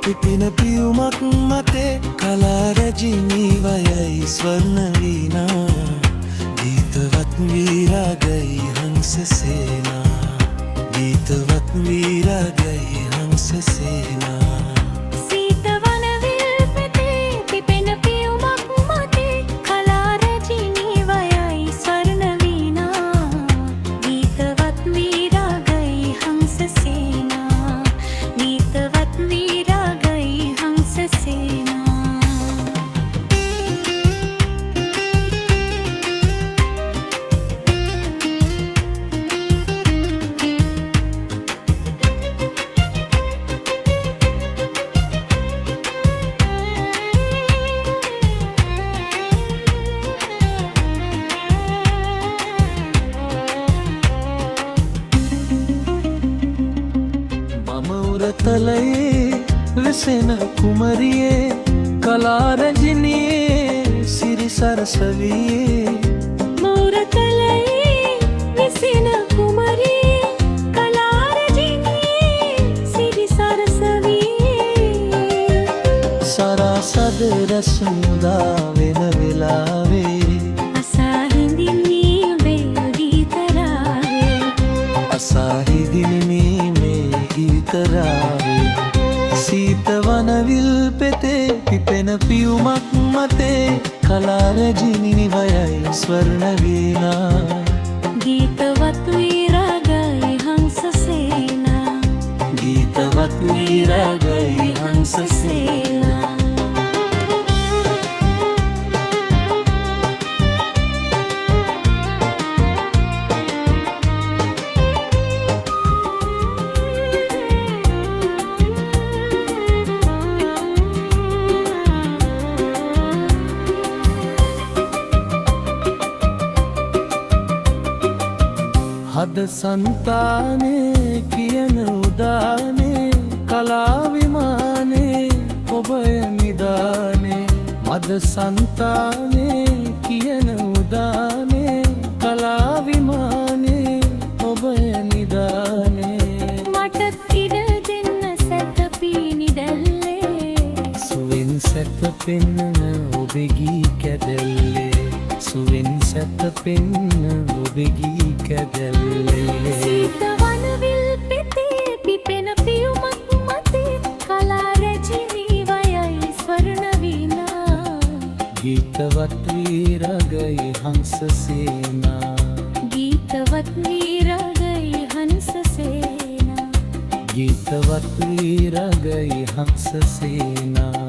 පිපෙන පියුමක් මතේ කලා රජිනී වයයි ස්වර්ණ වීණා ගීතවත් විරාගයි හංස සේනා ගීතවත් විරාගයි හංස සේනා තලයේ වෙසෙන කුමරියේ කලා රජිනියේ සිරි සරසවියේ මෞරතලයේ වෙසෙන කුමරියේ කලා රජිනියේ සිරි සරසවියේ සරසද රස මුදා වෙන වෙලාවේ අසා හිඳින්නේ මේ ගීතරාවේ අසා හිඳින්නේ මේ ගීතරාවේ සීත වනවිල් පෙතේ පිපෙන පියුමක් මතේ කලා රජිනී වයයි ස්වර්ණ වීණා ගීතවත් විරාගයි හංස සේනා ගීතවත් විරාගයි හංස සේනා හද සංතානේ කියන උදානේ කලා විමානේ ඔබය නිදානේ මද සංතානේ කියන උදානේ කලා විමානේ ඔබය නිදානේ මටත් ඉඩ දෙන්න සැතපී නිදැල්ලේ සුවෙන් සැතපෙන්න ඔබේ ගී කැදැල්ලේ සුවෙන් සැතපෙන්න ඔබේ ගී කැදැල්ලේ සීත වනවිල් පෙතේ පිපෙන පියුමක් මතේ කලා රජිනී වයයි ස්වර්ණ වීණා ගීතවත් විරාගයි හංස සේනා ගීතවත් විරාගයි හංස සේනා ගීතවත් විරාගයි හංස සේනා